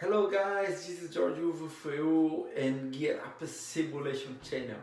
Hello guys, this is George Uvo for you and Gear Up Simulation channel.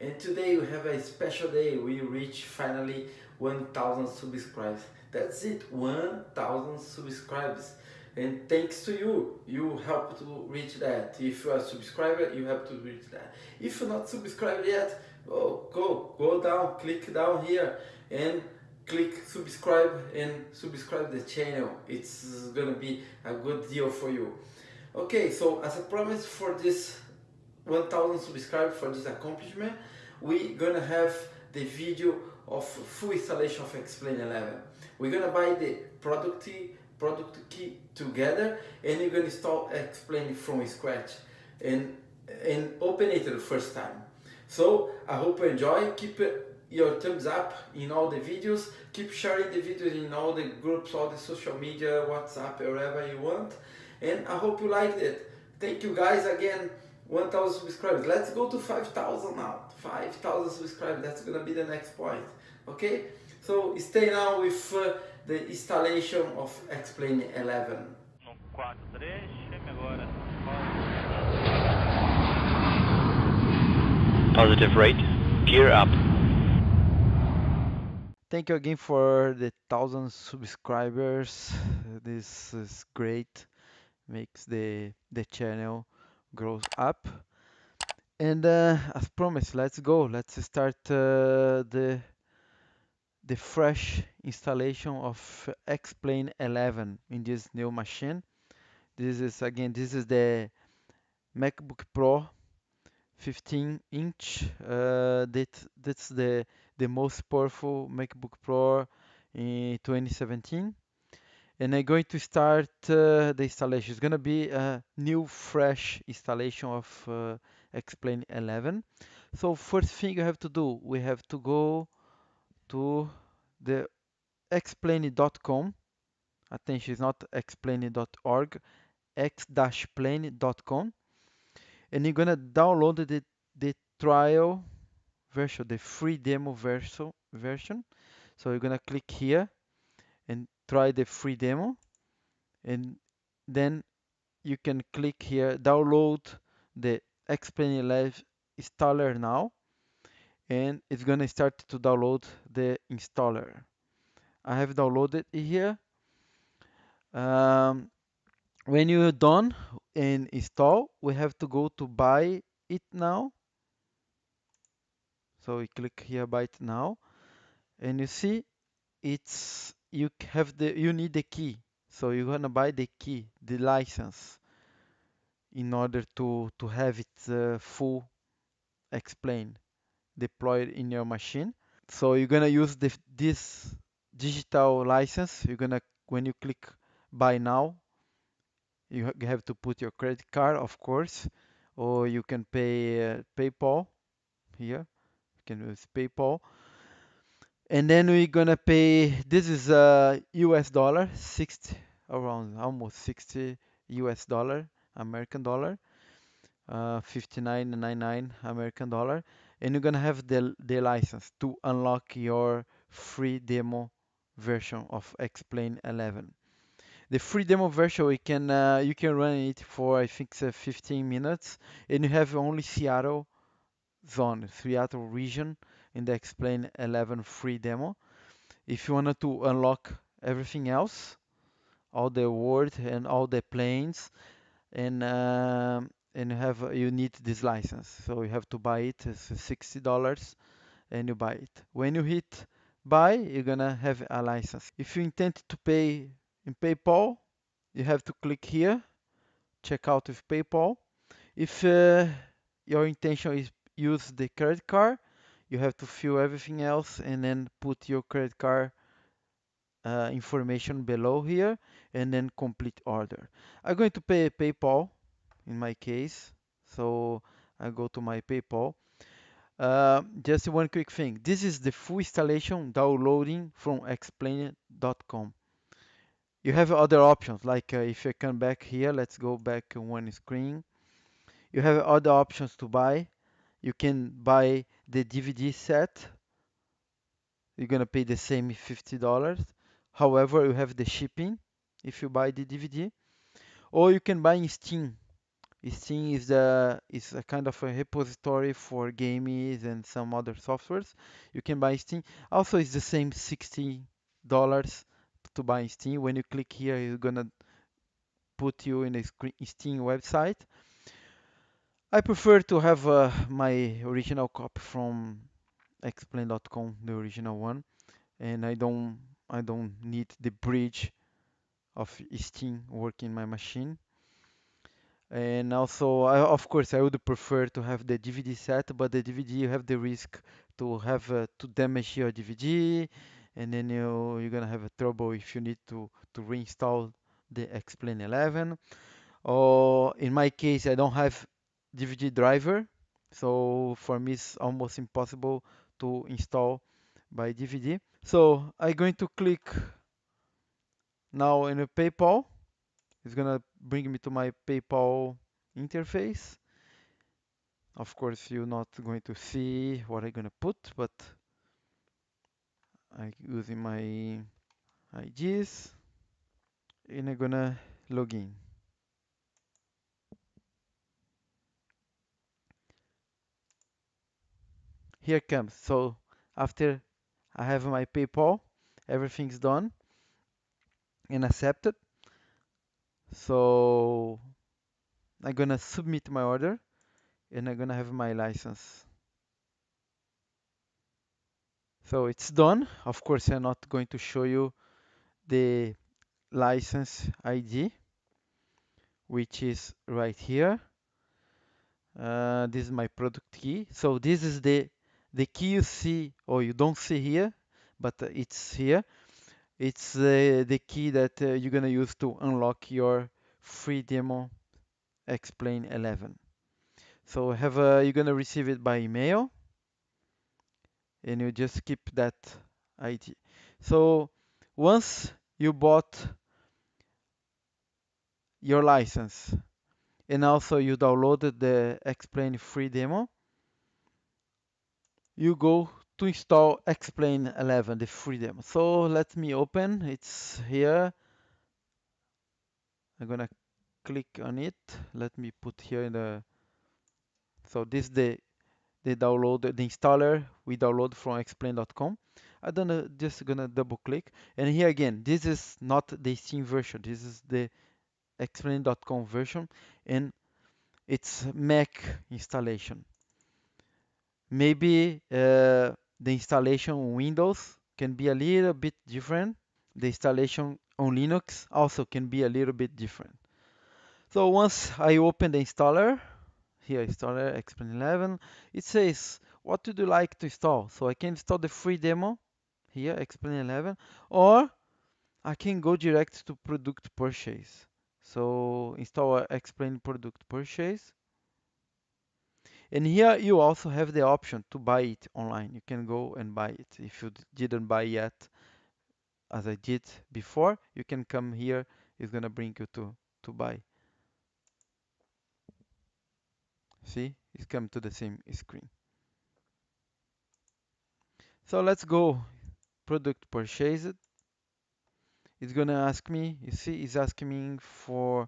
And today we have a special day. We reach finally 1000 subscribers. That's it, 1000 subscribers. And thanks to you, you help to reach that. If you are a subscriber, you help to reach that. If you're not subscribed yet, go down, click down here and click subscribe and subscribe the channel. It's gonna be a good deal for you. Okay, so as a promise for this 1000 subscribers, for this accomplishment, we gonna have the video of full installation of Explain 11. We're gonna buy the product key together, and you're gonna install Explain from scratch and open it the first time. So I hope you enjoy. Keep your thumbs up in all the videos. Keep sharing the videos in all the groups, all the social media, WhatsApp, wherever you want. And I hope you liked it. Thank you guys again. 1000 subscribers. Let's go to 5000 now. 5000 subscribers. That's gonna be the next point. Okay? So stay now with the installation of Explain 11. No 4-3, chame agora. Positive rate, gear up. Thank you again for the 1000 subscribers. This is great. Makes the channel grows up. And as promised, let's go. Let's start the fresh installation of Explain 11 in this new machine. This is the MacBook Pro 15 inch. That's the most powerful MacBook Pro in 2017. And I'm going to start the installation. It's going to be a new, fresh installation of Explain 11. So first thing you have to do, we have to go to the explain.com. Attention, it's not explain.org, x-plane.com. And you're going to download the trial version, the free demo version. So you're going to click here and try the free demo. And then you can click here, download the Explain 11 installer now, and it's gonna start to download the installer. I have downloaded it here. Um, when you're done and install, we have to go to buy it now. So we click here, buy it now, and you see it's you need the key. So you're gonna buy the key, the license, in order to have it full explain deployed in your machine. So you're gonna use this digital license. You're gonna when you click buy now, you have to put your credit card, of course, or you can pay PayPal here. You can use PayPal, and then we're gonna pay. This is US dollar, 60 around almost 60 US dollar, American dollar. 59.99 American dollar, and you're gonna have the license to unlock your free demo version of Explain 11. The free demo version you can run it for I think 15 minutes, and you have only Seattle zone, Seattle region in the Explain 11 free demo. If you wanted to unlock everything else, all the world and all the planes and you need this license, so you have to buy it. It's $60 and you buy it. When you hit buy, you're gonna have a license. If you intend to pay in PayPal, you have to click here, check out with PayPal. If your intention is use the credit card, you have to fill everything else and then put your credit card information below here and then complete order. I'm going to pay PayPal in my case. So I go to my PayPal. Just one quick thing. This is the full installation downloading from explain.com. You have other options, like if I come back here, let's go back one screen. You have other options to buy. You can buy the DVD set. You're gonna pay the same $50. However, you have the shipping if you buy the DVD. or you can buy in Steam. Steam is a kind of a repository for games and some other softwares. You can buy Steam. Also, it's the same $60 to buy Steam. When you click here, it's gonna put you in a Steam website. I prefer to have my original copy from explain.com, the original one, and I don't need the bridge of Steam working my machine. And also, of course, I would prefer to have the DVD set, but the DVD you have the risk to have to damage your DVD, and then you're gonna have a trouble if you need to reinstall the Explain 11. Or in my case, I don't have DVD driver, so for me it's almost impossible to install by DVD. So I'm going to click now in a PayPal. It's gonna bring me to my PayPal interface. Of course, you're not going to see what I'm gonna put, but I'm using my IDs and I'm gonna log in. Here comes. So after I have my PayPal, everything's done and accepted. So I'm gonna submit my order and I'm gonna have my license. So it's done. Of course, I'm not going to show you the license ID, which is right here. This is my product key. So this is the key you see or you don't see here, but it's here. It's the key that you're gonna use to unlock your free demo Explain 11. So you're gonna receive it by email, and you just keep that ID. So once you bought your license and also you downloaded the Explain free demo, you go to install Explain 11, the free demo. So let me open. It's here. I'm gonna click on it. Let me put here in the. So this is the download, the installer we download from explain.com. I don't know, just gonna double click. And here again, this is not the Steam version. This is the explain.com version, and it's Mac installation. Maybe the installation on Windows can be a little bit different. The installation on Linux also can be a little bit different. So once I open the installer, here installer Explain 11, it says, what would you like to install? So I can install the free demo, here Explain 11, or I can go direct to product purchase. So install Explain product purchase. And here you also have the option to buy it online. You can go and buy it. If you didn't buy yet, as I did before, you can come here. It's gonna bring you to buy. See, it's come to the same screen. So let's go product purchased. It's gonna ask me, you see, it's asking me for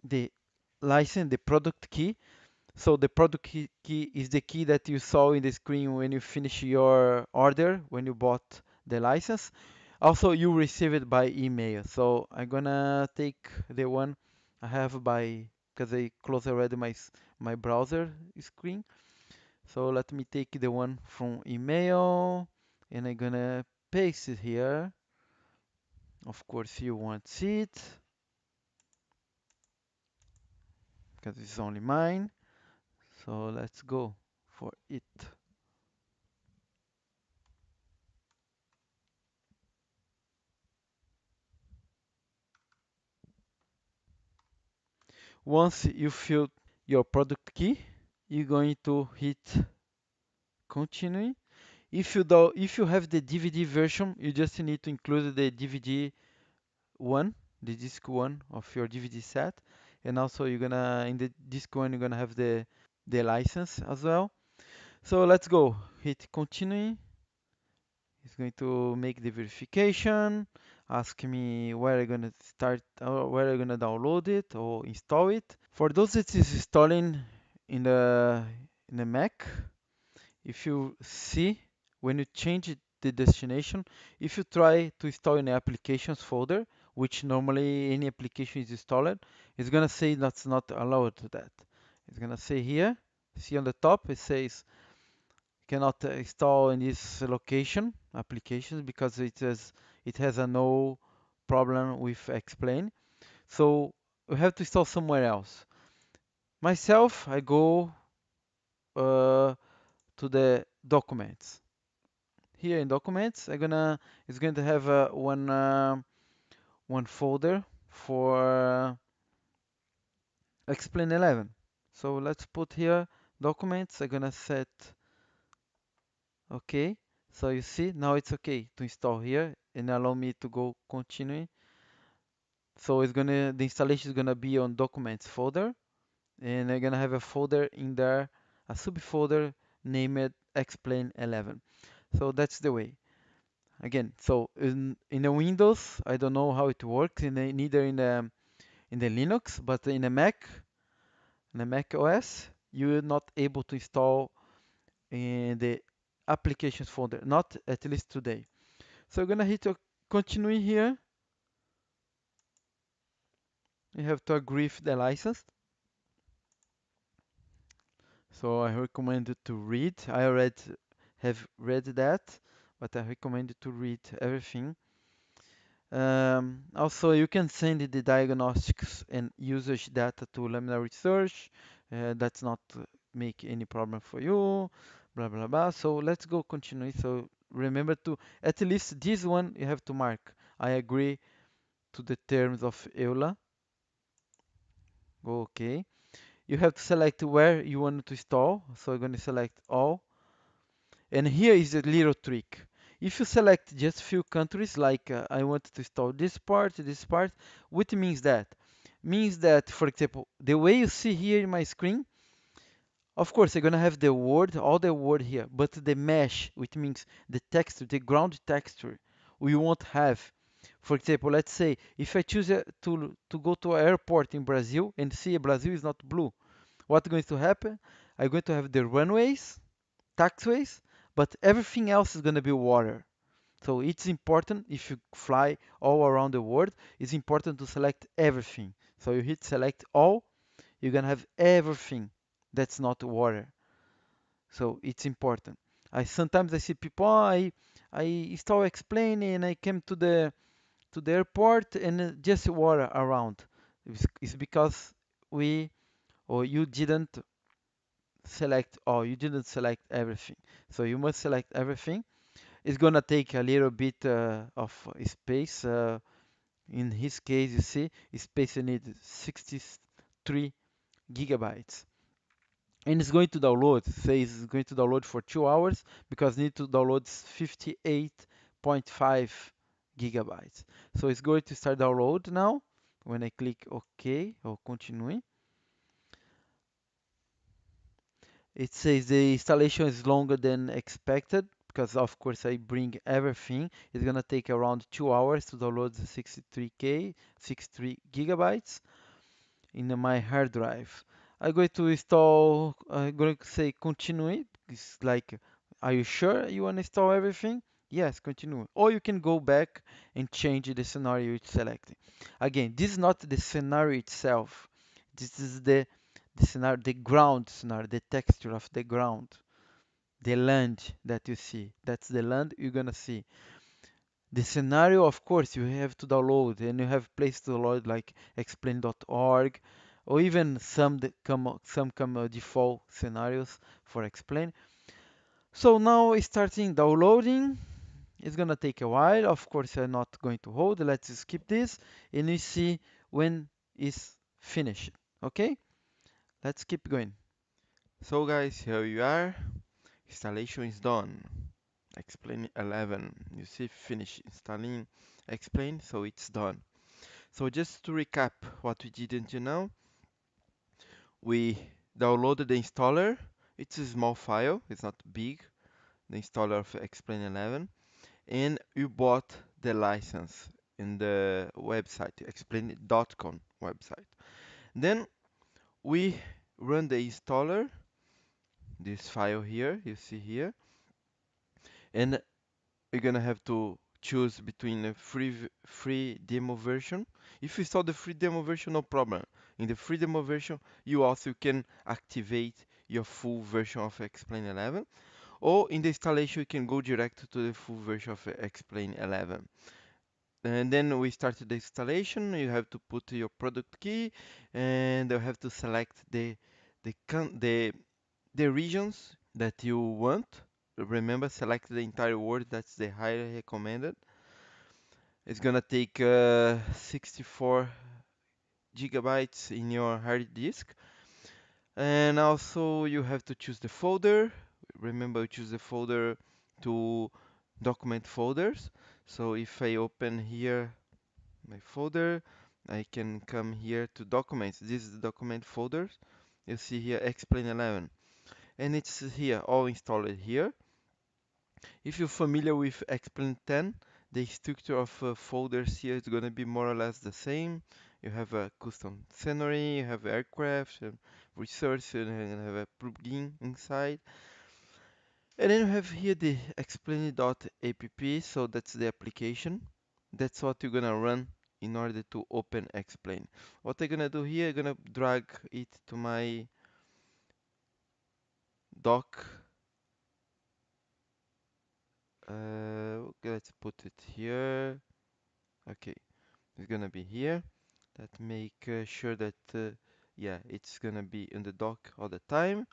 the license, the product key. So the product key is the key that you saw in the screen when you finish your order, when you bought the license. Also, you receive it by email. So I'm gonna take the one I have by, because I closed already my browser screen. So let me take the one from email and I'm gonna paste it here. Of course, you want it because it's only mine. So let's go for it. Once you fill your product key, you're going to hit continue. If you have the DVD version, you just need to include the DVD one, the disc one of your DVD set, and also you're gonna in the disc one you're gonna have the license as well. So let's go. Hit continue. It's going to make the verification. ask me where I'm gonna start or where I'm gonna download it or install it. For those that is installing in the Mac, if you see when you change the destination, if you try to install in the applications folder, which normally any application is installed, it's gonna say that's not allowed to that. It's gonna say here, see on the top, it says cannot install in this location applications because it has a no problem with explain. So we have to install somewhere else. Myself, I go uh, to the documents. Here in documents, it's going to have one folder for explain 11. So let's put here documents. I'm gonna set okay. So you see now it's okay to install here and allow me to go continue. So the installation is gonna be on documents folder, and I'm gonna have a folder in there, a subfolder named explain 11. So that's the way. Again, so in the Windows, I don't know how it works neither in the Linux, but in the Mac OS, you're not able to install in the applications folder, not at least today. So I'm gonna hit continue here. You have to agree with the license. So I recommend you to read. I already have read that, but I recommend you to read everything. Also, you can send the diagnostics and usage data to Laminar Research. That's not make any problem for you. Blah blah blah. So let's go continue. So remember to at least this one you have to mark. I agree to the terms of EULA. Go OK. You have to select where you want to install. So I'm going to select all. And here is a little trick. If you select just few countries, like I want to install this part, what means that? Means that, for example, the way you see here in my screen, of course, you're gonna have the word, all the word here, but the mesh, which means the texture, the ground texture, we won't have. For example, let's say if I choose to go to an airport in Brazil and see Brazil is not blue, what's going to happen? I'm going to have the runways, taxiways, but everything else is going to be water. So it's important if you fly all around the world, it's important to select everything. So you hit select all, you're going to have everything that's not water. So it's important. I see people, I start explaining and I came to the airport and just water around. It's because we or you didn't select all, you didn't select everything. So you must select everything. It's gonna take a little bit of space. In his case, you see, space you need 63 gigabytes. And it's going to download, says it's going to download for 2 hours because need to download 58.5 gigabytes. So it's going to start download now. When I click OK or continue, it says the installation is longer than expected because of course I bring everything. It's gonna take around 2 hours to download the 63 gigabytes in my hard drive. I'm going to install, I'm going to say continue. It's like, are you sure you want to install everything? Yes, continue. Or you can go back and change the scenario it's selecting. Again, this is not the scenario itself. This is the scenario, the ground scenario, the texture of the ground, the land that you see. That's the land you're gonna see. The scenario, of course, you have to download and you have places to download like explain.org or even some default scenarios for explain. So now it's starting downloading. It's gonna take a while. Of course, I'm not going to hold. Let's skip this and we see when it's finished. Okay, let's keep going. So guys, here you are. Installation is done. Explain 11. You see finish installing explain, so it's done. So just to recap what we did until now, we downloaded the installer. It's a small file, it's not big, the installer of explain 11, and you bought the license. in the website, explain.com website. Then we run the installer, this file here, you see here, and you're gonna have to choose between a free demo version. If you install the free demo version, no problem. In the free demo version, you also can activate your full version of Explain 11, or in the installation, you can go direct to the full version of Explain 11. And then we started the installation. You have to put your product key, and you have to select the con- the regions that you want. Remember, select the entire world. That's the highly recommended. It's gonna take 64 gigabytes in your hard disk. And also you have to choose the folder. Remember, you choose the folder to document folders. So if I open here my folder, I can come here to documents. This is the document folders. You see here explain 11, and it's here all installed here. If you're familiar with explain 10, the structure of folders here is going to be more or less the same. You have a custom scenery, you have aircraft, research, and you have a plugin inside. And then you have here the explain.app, so that's the application. That's what you're gonna run in order to open explain. What I'm gonna do here, I'm gonna drag it to my dock. Okay, let's put it here. Okay, it's gonna be here. Let's make sure that yeah, it's gonna be in the dock all the time.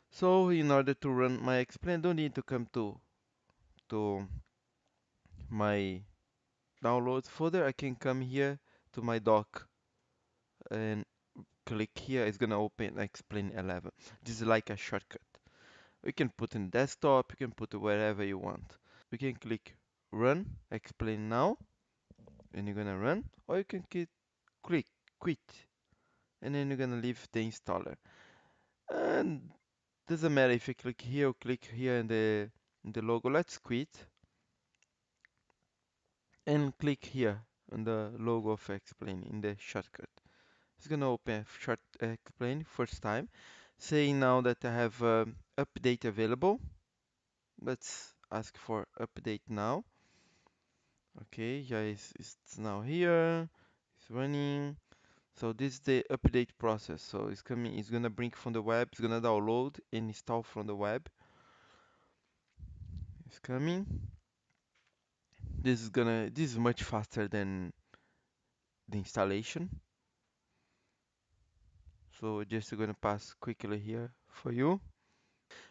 So in order to run my explain, I don't need to come to my downloads folder. I can come here to my dock and click here. It's gonna open explain 11. This is like a shortcut. You can put in desktop, you can put it wherever you want. You can click run explain now, and you're gonna run, or you can click quit, and then you're gonna leave the installer. And doesn't matter if you click here or click here in the logo. Let's quit and click here on the logo of explain in the shortcut. It's gonna open short explain first time, saying now that I have update available. Let's ask for update now. Okay, yeah, it's now here. It's running. So this is the update process. So it's coming. It's gonna bring from the web. It's gonna download and install from the web. It's coming. This is much faster than the installation. So just gonna pass quickly here for you.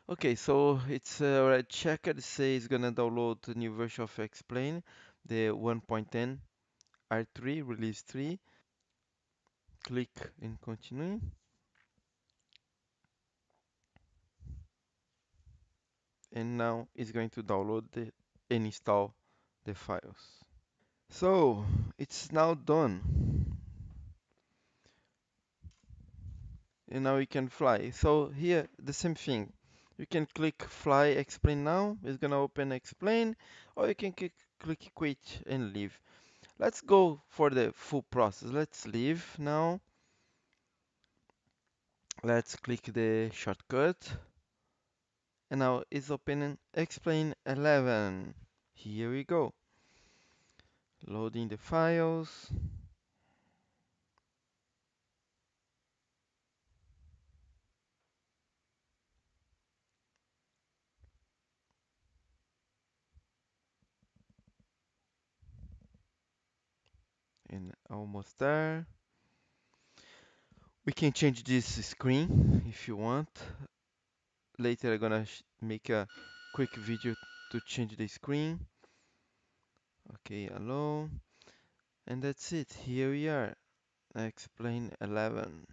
Okay, so it's already checked. It says it's gonna download the new version of Explain, the 1.10 R3 release 3. Click in continue, and now it's going to download and install the files. So it's now done, and now we can fly. So here the same thing. You can click fly explain now. It's gonna open explain, or you can click quit and leave. Let's go for the full process. Let's leave now. Let's click the shortcut, and now it's opening explain 11. Here we go. Loading the files. And almost there. We can change this screen if you want. Later I'm gonna make a quick video to change the screen. Okay, hello. And that's it. Here we are. Explain 11.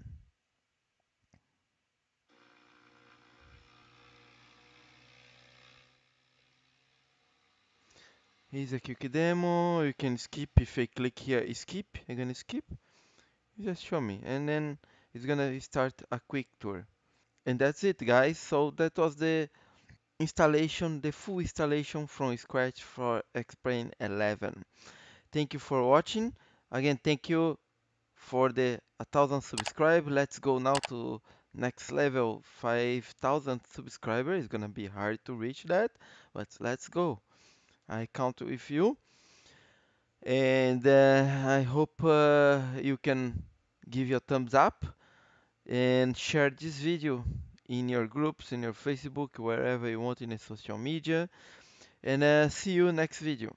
Here's a quick demo. You can skip if I click here. Skip. I'm gonna skip. You just show me, and then it's gonna start a quick tour. And that's it, guys. So that was the installation, the full installation from scratch for Explain 11. thank you for watching. Again, thank you for the 1,000 subscribe. Let's go now to next level, 5,000 subscribers. It's gonna be hard to reach that, but let's go. I count with you, and I hope you can give your thumbs up and share this video in your groups, in your Facebook, wherever you want in the social media. And see you next video.